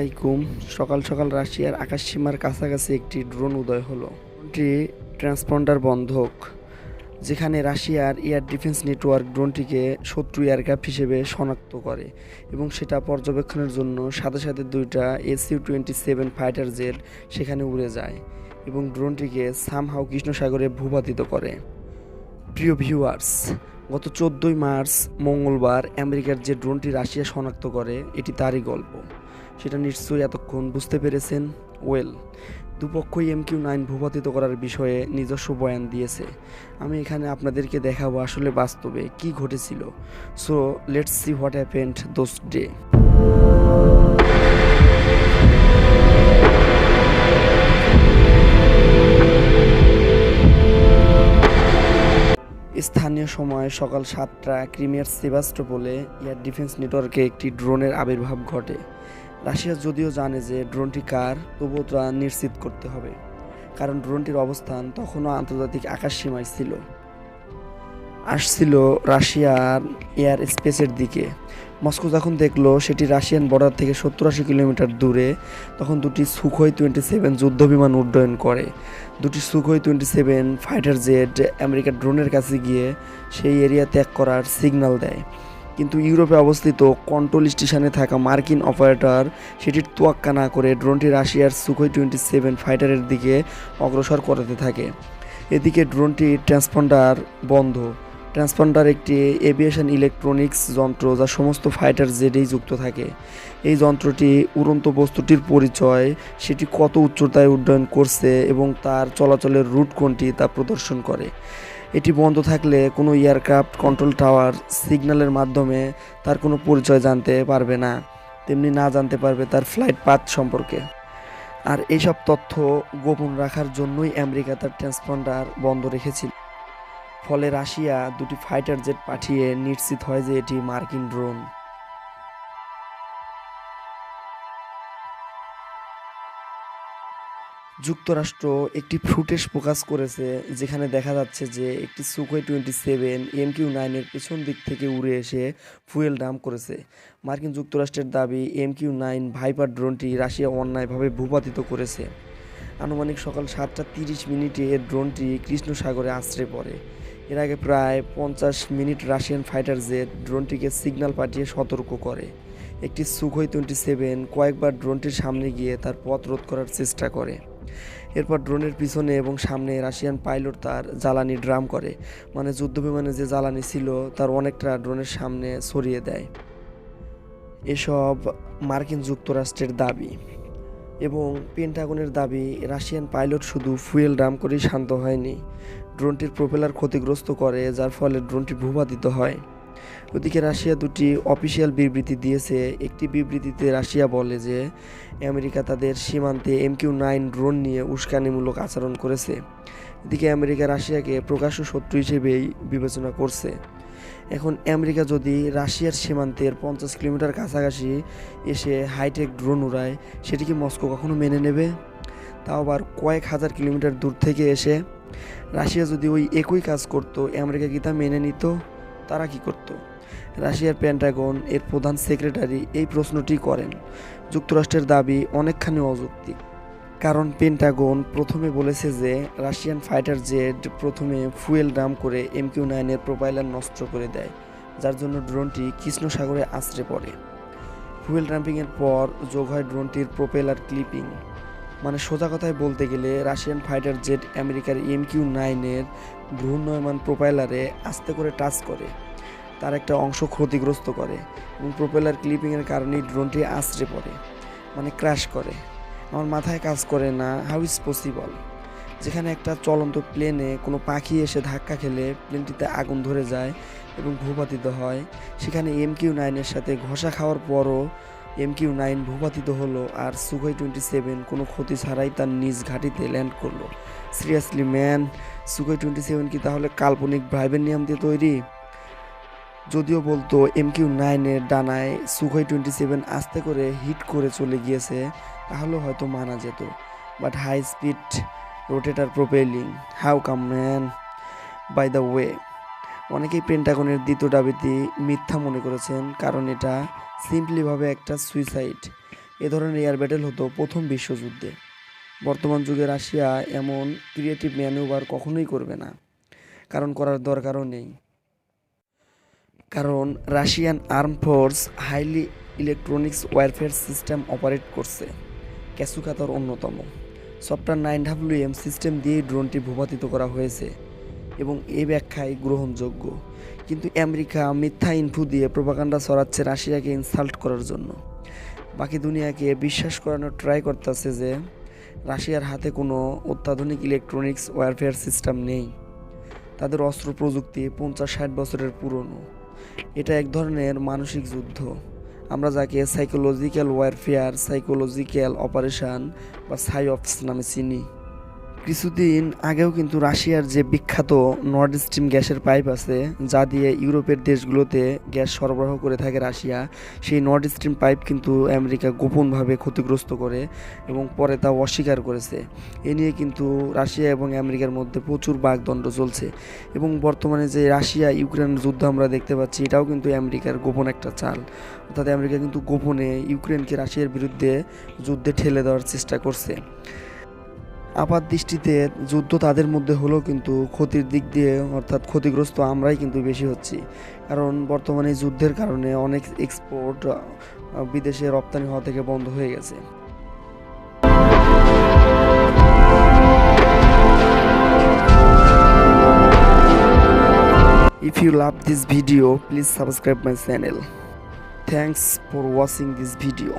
আলাইকুম। সকাল সকাল রাশিয়ার আকাশসীমার কাছাকাছি একটি ড্রোন উদয় হলো। ড্রোনটি ট্রান্সপন্ডার বন্ধক, যেখানে রাশিয়ার এয়ার ডিফেন্স নেটওয়ার্ক ড্রোনটিকে শত্রু এয়ারক্রাফট হিসেবে শনাক্ত করে এবং সেটা পর্যবেক্ষণের জন্য সাথে সাথে দুইটা Su-27 ফাইটার জেট সেখানে উড়ে যায় এবং ড্রোনটিকে সামহাও কৃষ্ণ সাগরে ভূপাতিত করে। প্রিয় ভিউয়ার্স, গত 14ই মার্চ মঙ্গলবার আমেরিকার যে ড্রোনটি রাশিয়া শনাক্ত করে এটি তারই গল্প। সেটা নিশ্চয়ই এতক্ষণ বুঝতে পেরেছেন। দুপক্ষই MQ9 ভূপাতিত করার বিষয়ে নিজস্ব বয়ান দিয়েছে। আমি এখানে আপনাদেরকে দেখাবো আসলে বাস্তবে কি ঘটেছিল। So let's see what happened those day. স্থানীয় সময় সকাল 7টা ক্রিমিয়ার সেভাস্টোপোলে এয়ার ডিফেন্স নেটওয়ার্কে একটি ড্রোনের আবির্ভাব ঘটে। রাশিয়া যদিও জানে যে ড্রোনটি কার, তবুও তা নিশ্চিত করতে হবে, কারণ ড্রোনটির অবস্থান তখনও আন্তর্জাতিক আকাশ সীমায় আসছিল রাশিয়ার এয়ার স্পেসের দিকে। মস্কো যখন দেখলো সেটি রাশিয়ান বর্ডার থেকে 70-80 কিলোমিটার দূরে, তখন দুটি Su-27 যুদ্ধবিমান উড্ডয়ন করে। দুটি Su-27 ফাইটার জেট আমেরিকার ড্রোনের কাছে গিয়ে সেই এরিয়া ত্যাগ করার সিগন্যাল দেয়, কিন্তু ইউরোপে অবস্থিত কন্ট্রোল স্টেশনে থাকা মার্কিন অপারেটর সেটির তোয়াক্কা না করে ড্রোনটি রাশিয়ার Su-27 ফাইটারের দিকে অগ্রসর করাতে থাকে। এদিকে ড্রোনটির ট্রান্সপন্ডার বন্ধ। ট্রান্সপন্ডার একটি এভিয়েশন ইলেকট্রনিক্স যন্ত্র যা সমস্ত ফাইটার জেটেই যুক্ত থাকে। এই যন্ত্রটি উড়ন্ত বস্তুটির পরিচয়, সেটি কত উচ্চতায় উড্ডয়ন করছে এবং তার চলাচলের রুট কোনটি তা প্রদর্শন করে। এটি বন্ধ থাকলে কোনো এয়ারক্রাফট কন্ট্রোল টাওয়ার সিগন্যালের মাধ্যমে তার কোনো পরিচয় জানতে পারবে না, তেমনি না জানতে পারবে তার ফ্লাইট পাথ সম্পর্কে। আর এইসব তথ্য গোপন রাখার জন্যই আমেরিকা তার ট্রান্সপন্ডার বন্ধ রেখেছিল। ফলে রাশিয়া দুটি ফাইটার জেট পাঠিয়ে নিশ্চিত হয় যে এটি মার্কিন ড্রোন। যুক্তরাষ্ট্র একটি ফুটেজ প্রকাশ করেছে যেখানে দেখা যাচ্ছে যে একটি Su-27 MQ9 এর পেছন দিক থেকে উড়ে এসে ফুয়েল ডাম্প করেছে। মার্কিন যুক্তরাষ্ট্রের দাবি MQ9 ভাইপার ড্রোনটি রাশিয়া অন্যায়ভাবে ভূপাতিত করেছে। আনুমানিক সকাল 7টা 30 এর ড্রোনটি কৃষ্ণ সাগরে আছড়ে পড়ে। এর আগে প্রায় 50 মিনিট রাশিয়ান ফাইটার জেট ড্রোনটিকে সিগন্যাল পাঠিয়ে সতর্ক করে। একটি Su-27 কয়েকবার ড্রোনটির সামনে গিয়ে তার পথ রোধ করার চেষ্টা করে। এরপর ড্রোনের পিছনে এবং সামনে রাশিয়ান পাইলট তার জ্বালানি ড্রাম করে, মানে যুদ্ধবিমানে যে জ্বালানি ছিল তার অনেকটা ড্রোনের সামনে ছড়িয়ে দেয়। এসব মার্কিন যুক্তরাষ্ট্রের দাবি এবং পেন্টাগনের দাবি রাশিয়ান পাইলট শুধু ফুয়েল ড্রাম করেই শান্ত হয়নি, ড্রোনটির প্রোপেলার ক্ষতিগ্রস্ত করে, যার ফলে ড্রোনটি ভূপাতিত হয়। ওদিকে রাশিয়া দুটি অফিসিয়াল বিবৃতি দিয়েছে। একটি বিবৃতিতে রাশিয়া বলে যে আমেরিকা তাদের সীমান্তে MQ9 ড্রোন নিয়ে উস্কানিমূলক আচরণ করেছে। এদিকে আমেরিকা রাশিয়াকে প্রকাশ্য শত্রু হিসেবেই বিবেচনা করছে। এখন আমেরিকা যদি রাশিয়ার সীমান্তের 50 কিলোমিটার কাছাকাছি এসে হাইটেক ড্রোন উড়ায়, সেটি কি মস্কো কখনো মেনে নেবে? তাও আবার কয়েক হাজার কিলোমিটার দূর থেকে এসে। রাশিয়া যদি ওই একই কাজ করতো, আমেরিকা কি তা মেনে নিত? তারা কি করত? রাশিয়ার পেন্টাগন এর প্রধান সেক্রেটারি এই প্রশ্নটি করেন। যুক্তরাষ্ট্রের দাবি অনেকখানি অযৌক্তিক, কারণ পেন্টাগন প্রথমে বলেছে যে রাশিয়ান ফাইটার জেট প্রথমে ফুয়েল ডাম্প করে MQ9 এর প্রোপাইলার নষ্ট করে দেয়, যার জন্য ড্রোনটি কৃষ্ণ সাগরে আছড়ে পড়ে। ফুয়েল ডাম্পিংয়ের পর যোগ হয় ড্রোনটির প্রোপেলার ক্লিপিং, মানে সোজা কথায় বলতে গেলে রাশিয়ান ফাইটার জেট আমেরিকার MQ9 এর ঘূর্ণয়মান প্রোপাইলারে আস্তে করে টাচ করে, তার একটা অংশ ক্ষতিগ্রস্ত করে এবং প্রোপেলার ক্লিপিংয়ের কারণেই ড্রোনটি আছড়ে পড়ে, মানে ক্র্যাশ করে। আমার মাথায় কাজ করে না, হাউ ইজ পসিবল? যেখানে একটা চলন্ত প্লেনে কোনো পাখি এসে ধাক্কা খেলে প্লেনটিতে আগুন ধরে যায় এবং ভূপাতিত হয়, সেখানে MQ9 এর সাথে ঘষা খাওয়ার পরও MQ9 ভূপাতিত হলো আর Su-27 কোনো ক্ষতি ছাড়াই তার নিজ ঘাঁটিতে ল্যান্ড করলো। সিরিয়াসলি ম্যান, Su-27 কি তাহলে কাল্পনিক ভাইবেনিয়াম দিয়ে তৈরি? যদিও বলতো MQ9 এর ডানায় Su-27 আস্তে করে হিট করে চলে গিয়েছে, তাহলেও হয়তো মানা যেত, but high speed rotator propelling, how come man? By the way, অনেকেই পেন্টাগনের দ্বিতীয় দাবিটি মিথ্যা মনে করেছেন, কারণ এটা সিম্পলিভাবে একটা সুইসাইড। এ ধরনের এয়ার ব্যাটেল হতো প্রথম বিশ্বযুদ্ধে। বর্তমান যুগে রাশিয়া এমন ক্রিয়েটিভ ম্যানুভার কখনোই করবে না, কারণ করার দরকারও নেই। কারণ Russian arm force highly electronics warfare system operate করছে। ক্যাসুকা তার অন্যতম। সফটওয়্যার 9WM সিস্টেম দিয়েই ড্রোনটি ভূপাতিত করা হয়েছে এবং এই ব্যাখ্যাই গ্রহণযোগ্য। কিন্তু আমেরিকা মিথ্যা ইনফো দিয়ে প্রোপাগান্ডা ছড়াচ্ছে রাশিয়াকে ইনসাল্ট করার জন্য। বাকি দুনিয়াকে বিশ্বাস করানোর ট্রাই করতেছে যে রাশিয়ার হাতে কোনো অত্যাধুনিক ইলেকট্রনিক্স ওয়ারফেয়ার সিস্টেম নেই। তাদের অস্ত্র প্রযুক্তি 50-60 বছরের পুরনো। এটা এক ধরনের মানসিক যুদ্ধ, আমরা যাকে সাইকোলজিক্যাল ওয়ারফেয়ার, সাইকোলজিক্যাল অপারেশন বা সাইঅপস নামে চিনি। কিছুদিন আগেও কিন্তু রাশিয়ার যে বিখ্যাত নর্ড স্ট্রিম গ্যাসের পাইপ আছে, যা দিয়ে ইউরোপের দেশগুলোতে গ্যাস সরবরাহ করে থাকে রাশিয়া, সেই নর্ড স্ট্রিম পাইপ কিন্তু আমেরিকা গোপনভাবে ক্ষতিগ্রস্ত করে এবং পরে তা অস্বীকার করেছে। এ নিয়ে কিন্তু রাশিয়া এবং আমেরিকার মধ্যে প্রচুর বাগদণ্ড চলছে এবং বর্তমানে যে রাশিয়া ইউক্রেন যুদ্ধ আমরা দেখতে পাচ্ছি, এটাও কিন্তু আমেরিকার গোপন একটা চাল। অর্থাৎ আমেরিকা কিন্তু গোপনে ইউক্রেনকে রাশিয়ার বিরুদ্ধে যুদ্ধে ঠেলে দেওয়ার চেষ্টা করছে। আপাত দৃষ্টিতে যুদ্ধ তাদের মধ্যে হলেও কিন্তু ক্ষতির দিক দিয়ে, অর্থাৎ ক্ষতিগ্রস্ত আমরাই কিন্তু বেশি হচ্ছি। কারণ বর্তমানে যুদ্ধের কারণে অনেক এক্সপোর্ট বিদেশে রপ্তানি হওয়া থেকে বন্ধ হয়ে গেছে। If you love this video, please subscribe my channel. Thanks for watching this video.